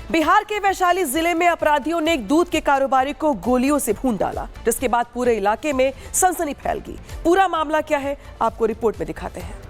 बिहार के वैशाली जिले में अपराधियों ने एक दूध के कारोबारी को गोलियों से भून डाला, जिसके बाद पूरे इलाके में सनसनी फैल गई। पूरा मामला क्या है, आपको रिपोर्ट में दिखाते हैं।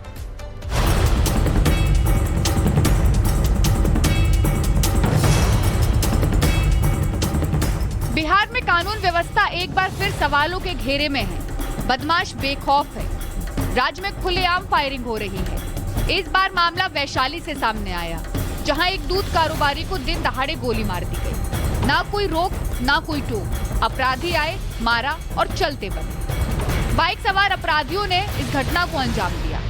बिहार में कानून व्यवस्था एक बार फिर सवालों के घेरे में है। बदमाश बेखौफ है। राज्य में खुलेआम फायरिंग हो रही है। इस बार मामला वैशाली से सामने आया, जहां एक दूध कारोबारी को दिन दहाड़े गोली मार दी गई। ना कोई रोक, ना कोई टोक। अपराधी आए, मारा और चलते बने। बाइक सवार अपराधियों ने इस घटना को अंजाम दिया।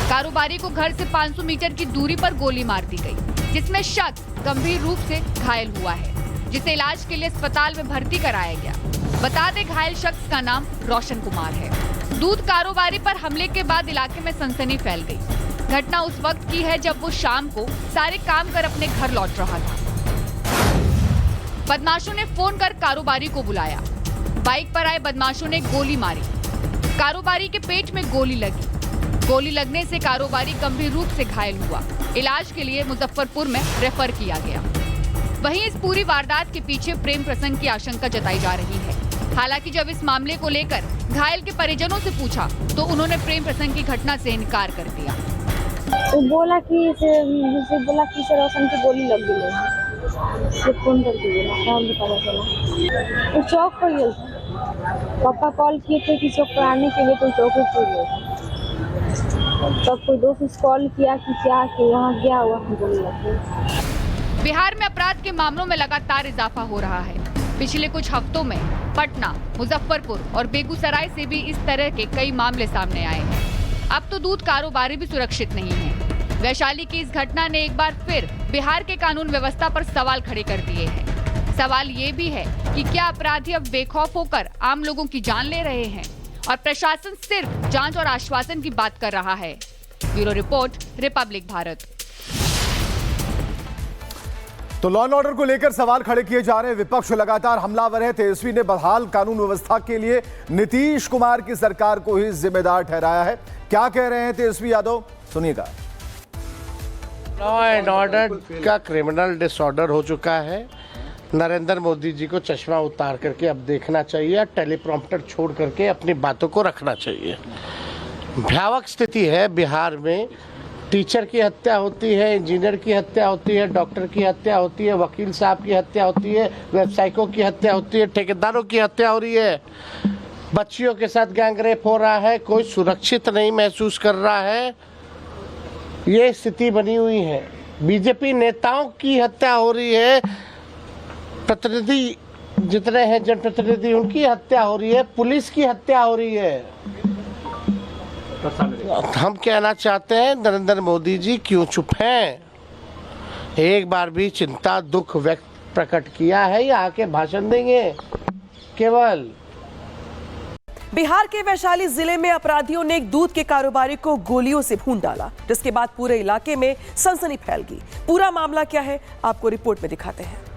कारोबारी को घर से 500 मीटर की दूरी पर गोली मार दी गई, जिसमें शख्स गंभीर रूप से घायल हुआ है, जिसे इलाज के लिए अस्पताल में भर्ती कराया गया। बता दें, घायल शख्स का नाम रोशन कुमार है। दूध कारोबारी पर हमले के बाद इलाके में सनसनी फैल गई। घटना उस वक्त की है जब वो शाम को सारे काम कर अपने घर लौट रहा था। बदमाशों ने फोन कर कारोबारी को बुलाया। बाइक पर आए बदमाशों ने गोली मारी। कारोबारी के पेट में गोली लगी। गोली लगने से कारोबारी गंभीर रूप से घायल हुआ। इलाज के लिए मुजफ्फरपुर में रेफर किया गया। वहीं इस पूरी वारदात के पीछे प्रेम प्रसंग की आशंका जताई जा रही है। हालांकि जब इस मामले को लेकर घायल के परिजनों से पूछा तो उन्होंने प्रेम प्रसंग की घटना से इनकार कर दिया। तो बोला कि इसे रोशन की गोली लग गई है। फोन करके बोला, काम पता चला। तो चौक पर गया था। पापा कॉल किए थे कि चौक पर आने के लिए, तो चौक पर गया था। तब कोई दोस्त कॉल किया कि क्या कि वहाँ गया हुआ गोली लग गई। बिहार में अपराध के मामलों में लगातार इजाफा हो रहा है। पिछले कुछ हफ्तों में पटना, मुजफ्फरपुर और बेगूसराय से भी इस तरह के कई मामले सामने आए हैं। अब तो दूध कारोबारी भी सुरक्षित नहीं है। वैशाली की इस घटना ने एक बार फिर बिहार के कानून व्यवस्था पर सवाल खड़े कर दिए हैं। सवाल ये भी है कि क्या अपराधी अब बेखौफ होकर आम लोगों की जान ले रहे हैं और प्रशासन सिर्फ जांच और आश्वासन की बात कर रहा है। Bureau report, Republic Bharat. तो लॉ एंड ऑर्डर को लेकर सवाल खड़े किए जा रहे हैं। विपक्ष लगातार हमलावर है। तेजस्वी ने बहाल कानून व्यवस्था के लिए नीतीश कुमार की सरकार को ही जिम्मेदार ठहराया है। क्या कह रहे हैं तेजस्वी यादव, सुनिएगा। लॉ एंड ऑर्डर का क्रिमिनल डिसऑर्डर हो चुका है। नरेंद्र मोदी जी को चश्मा उतार करके अब देखना चाहिए, टेलीप्रॉम्प्टर छोड़ करके अपनी बातों को रखना चाहिए। भयावह स्थिति है बिहार में। टीचर की हत्या होती है, इंजीनियर की हत्या होती है, डॉक्टर की हत्या होती है, वकील साहब की हत्या होती है, व्यवसायिकों की हत्या होती है, ठेकेदारों की हत्या हो रही है, बच्चियों के साथ गैंगरेप हो रहा है। कोई सुरक्षित नहीं महसूस कर रहा है। ये स्थिति बनी हुई है। बीजेपी नेताओं की हत्या हो रही है। प्रतिनिधि जितने हैं, जनप्रतिनिधि, उनकी हत्या हो रही है। पुलिस की हत्या हो रही है। हम कहना चाहते हैं, नरेंद्र मोदी जी क्यों चुप हैं? एक बार भी चिंता, दुख व्यक्त प्रकट किया है या आके भाषण देंगे केवल? बिहार के वैशाली जिले में अपराधियों ने एक दूध के कारोबारी को गोलियों से भून डाला, जिसके बाद पूरे इलाके में सनसनी फैल गई। पूरा मामला क्या है, आपको रिपोर्ट में दिखाते हैं।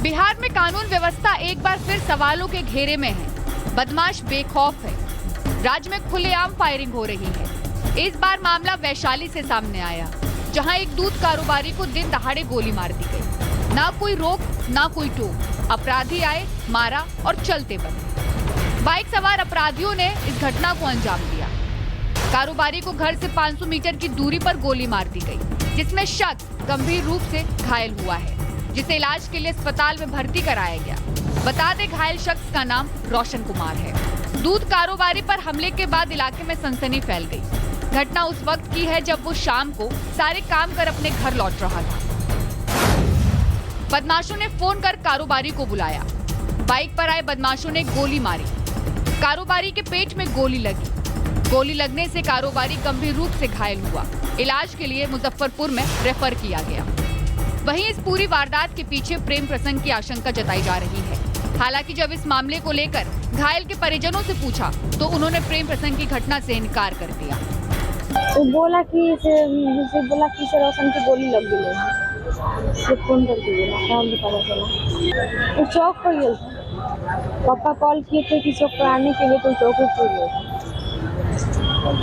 बिहार में कानून व्यवस्था एक बार फिर सवालों के घेरे में है। बदमाश बेखौफ है। राज्य में खुलेआम फायरिंग हो रही है। इस बार मामला वैशाली से सामने आया, जहां एक दूध कारोबारी को दिन दहाड़े गोली मार दी गई। ना कोई रोक, ना कोई टोक। अपराधी आए, मारा और चलते बने। बाइक सवार अपराधियों ने इस घटना को अंजाम दिया। कारोबारी को घर से 500 मीटर की दूरी पर गोली मार दी गई, जिसमें शख्स गंभीर रूप से घायल हुआ है, जिसे इलाज के लिए अस्पताल में भर्ती कराया गया। बता दें, घायल शख्स का नाम रोशन कुमार है। दूध कारोबारी पर हमले के बाद इलाके में सनसनी फैल गई। घटना उस वक्त की है जब वो शाम को सारे काम कर अपने घर लौट रहा था। बदमाशों ने फोन कर कारोबारी को बुलाया। बाइक पर आए बदमाशों ने गोली मारी। कारोबारी के पेट में गोली लगी। गोली लगने से कारोबारी गंभीर रूप से घायल हुआ। इलाज के लिए मुजफ्फरपुर में रेफर किया गया। वहीं इस पूरी वारदात के पीछे प्रेम प्रसंग की आशंका जताई जा रही है। हालांकि जब इस मामले को लेकर घायल के परिजनों से पूछा तो उन्होंने प्रेम प्रसंग की घटना से इनकार कर दिया। तो बोला कि इसे रोशन की गोली लग गई है। फोन करके बोला, काम पता चला। तो चौक पर गया था। पापा कॉल किए थे कि चौक पर आने के लिए, तो चौक पर गया था।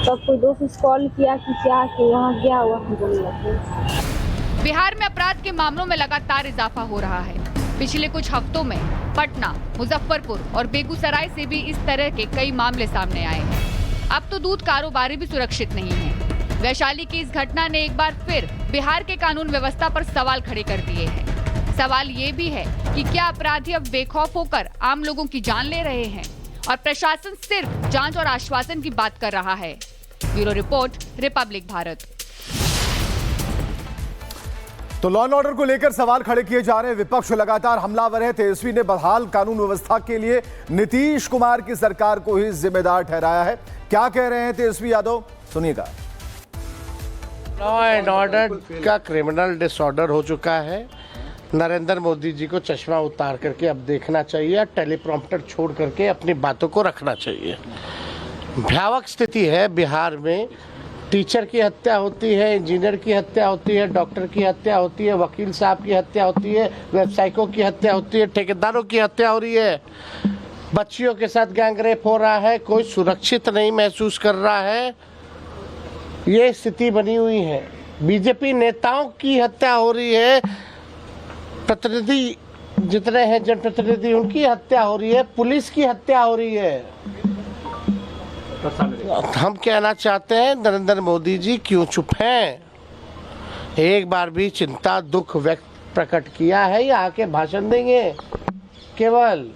तब कोई दोस्त कॉल किया कि क्या कि वहाँ गया हुआ हम बोलने लगे। बिहार में अपराध के मामलों में लगातार इजाफा हो रहा है। पिछले कुछ हफ्तों में पटना, मुजफ्फरपुर और बेगूसराय से भी इस तरह के कई मामले सामने आए हैं। अब तो दूध कारोबारी भी सुरक्षित नहीं है। वैशाली की इस घटना ने एक बार फिर बिहार के कानून व्यवस्था पर सवाल खड़े कर दिए हैं। सवाल ये भी है कि क्या अपराधी अब बेखौफ होकर आम लोगों की जान ले रहे हैं और प्रशासन सिर्फ जांच और आश्वासन की बात कर रहा है। Bureau report, Republic Bharat. तो लॉ एंड ऑर्डर को लेकर सवाल खड़े किए जा रहे हैं। विपक्ष लगातार हमलावर है। तेजस्वी ने बहाल कानून व्यवस्था के लिए नीतीश कुमार की सरकार को ही जिम्मेदार ठहराया है। क्या कह रहे हैं तेजस्वी यादव, सुनिएगा। लॉ एंड ऑर्डर का क्रिमिनल डिसऑर्डर हो चुका है। नरेंद्र मोदी जी को चश्मा उतार करके अब देखना चाहिए, टेलीप्रॉम्प्टर छोड़ करके अपनी बातों को रखना चाहिए। भयावह स्थिति है बिहार में। टीचर की हत्या होती है, इंजीनियर की हत्या होती है, डॉक्टर की हत्या होती है, वकील साहब की हत्या होती है, व्यवसायिकों की हत्या होती है, ठेकेदारों की हत्या हो रही है, बच्चियों के साथ गैंगरेप हो रहा है, कोई सुरक्षित नहीं महसूस कर रहा है। ये स्थिति बनी हुई है। बीजेपी नेताओं की हत्या हो रही है, प्रतिनिधि जितने हैं जनप्रतिनिधि उनकी हत्या हो रही है, पुलिस की हत्या हो रही है। हम कहना चाहते हैं नरेंद्र मोदी जी क्यों चुप हैं? एक बार भी चिंता दुख व्यक्त प्रकट किया है या आके भाषण देंगे केवल?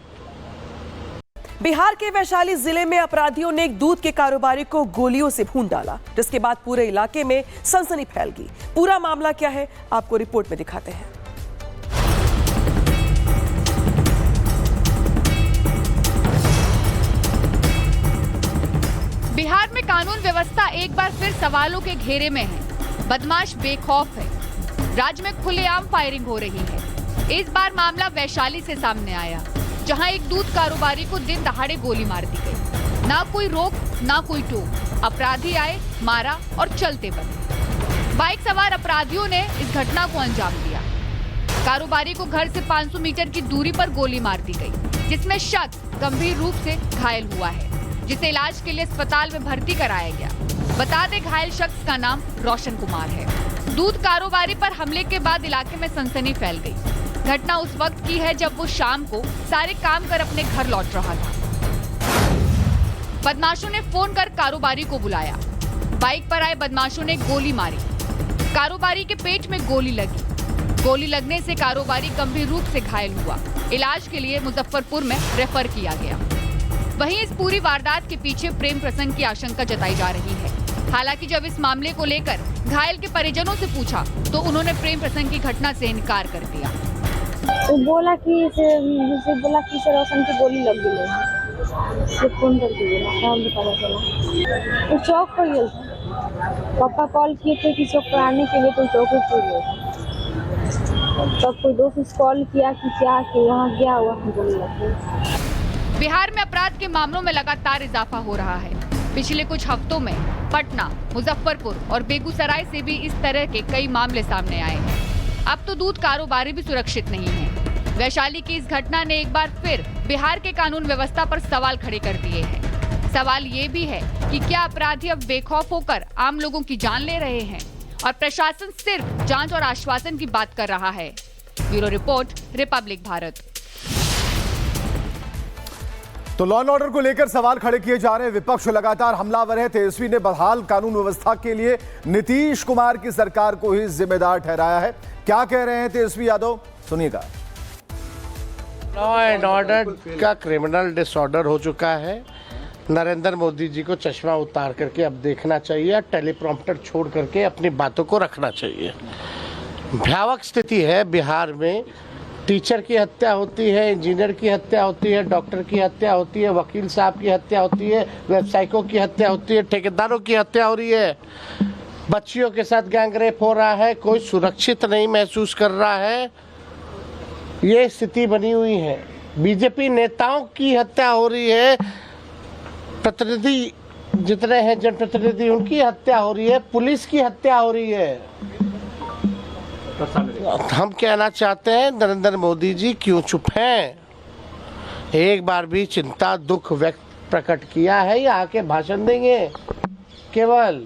बिहार के वैशाली जिले में अपराधियों ने एक दूध के कारोबारी को गोलियों से भून डाला, जिसके बाद पूरे इलाके में सनसनी फैल गई। पूरा मामला क्या है, आपको रिपोर्ट में दिखाते हैं। बिहार में कानून व्यवस्था एक बार फिर सवालों के घेरे में है। बदमाश बेखौफ है। राज्य में खुलेआम फायरिंग हो रही है। इस बार मामला वैशाली से सामने आया, जहां एक दूध कारोबारी को दिन दहाड़े गोली मार दी गई। ना कोई रोक, ना कोई टोक। अपराधी आए, मारा और चलते बने। बाइक सवार अपराधियों ने इस घटना को अंजाम दिया। कारोबारी को घर से 500 मीटर की दूरी पर गोली मार दी गई, जिसमें शख्स गंभीर रूप से घायल हुआ है, जिसे इलाज के लिए अस्पताल में भर्ती कराया गया। बता दें, घायल शख्स का नाम रोशन कुमार है। दूध कारोबारी पर हमले के बाद इलाके में सनसनी फैल गई। घटना उस वक्त की है जब वो शाम को सारे काम कर अपने घर लौट रहा था। बदमाशों ने फोन कर कारोबारी को बुलाया। बाइक पर आए बदमाशों ने गोली मारी। कारोबारी के पेट में गोली लगी। गोली लगने से कारोबारी गंभीर रूप से घायल हुआ। इलाज के लिए मुजफ्फरपुर में रेफर किया गया। वहीं इस पूरी वारदात के पीछे प्रेम प्रसंग की आशंका जताई जा रही है। हालांकि जब इस मामले को लेकर घायल के परिजनों से पूछा तो उन्होंने प्रेम प्रसंग की घटना से इनकार कर दिया। वो बोला कि से रोशन की गोली लग गई है। फोन करके बोला, काम पता चला। वो चौक पर गया था। पापा कॉल किए थे कि चौक पर आने के लिए, तो चौक पर गया था। तब कोई दोस्त कॉल किया कि क्या कि वहाँ गया हुआ हम बोलने लगे। बिहार में अपराध के मामलों में लगातार इजाफा हो रहा है। पिछले कुछ हफ्तों में पटना, मुजफ्फरपुर और बेगूसराय से भी इस तरह के कई मामले सामने आए हैं। अब तो दूध कारोबारी भी सुरक्षित नहीं है। वैशाली की इस घटना ने एक बार फिर बिहार के कानून व्यवस्था पर सवाल खड़े कर दिए हैं। सवाल ये भी है कि क्या अपराधी अब बेखौफ होकर आम लोगों की जान ले रहे हैं और प्रशासन सिर्फ जांच और आश्वासन की बात कर रहा है। Bureau report, Republic Bharat. तो लॉ एंड ऑर्डर को लेकर सवाल खड़े किए जा रहे हैं। विपक्ष लगातार हमलावर है। तेजस्वी ने बहाल कानून व्यवस्था के लिए नीतीश कुमार की सरकार को ही जिम्मेदार ठहराया है। क्या कह रहे हैं तेजस्वी यादव, सुनिएगा। लॉ एंड ऑर्डर का क्रिमिनल डिसऑर्डर हो चुका है। नरेंद्र मोदी जी को चश्मा उतार करके अब देखना चाहिए, टेलीप्रॉम्प्टर छोड़ करके अपनी बातों को रखना चाहिए। भयावह स्थिति है बिहार में। टीचर की हत्या होती है, इंजीनियर की हत्या होती है, डॉक्टर की हत्या होती है, वकील साहब की हत्या होती है, व्यवसायिकों की हत्या होती है, ठेकेदारों की हत्या हो रही है, बच्चियों के साथ गैंगरेप हो रहा है, कोई सुरक्षित नहीं महसूस कर रहा है। ये स्थिति बनी हुई है। बीजेपी नेताओं की हत्या हो रही है, प्रतिनिधि जितने हैं जनप्रतिनिधि उनकी हत्या हो रही है, पुलिस की हत्या हो रही है। हम कहना चाहते हैं नरेंद्र मोदी जी क्यों चुप हैं? एक बार भी चिंता दुख व्यक्त प्रकट किया है या आके भाषण देंगे केवल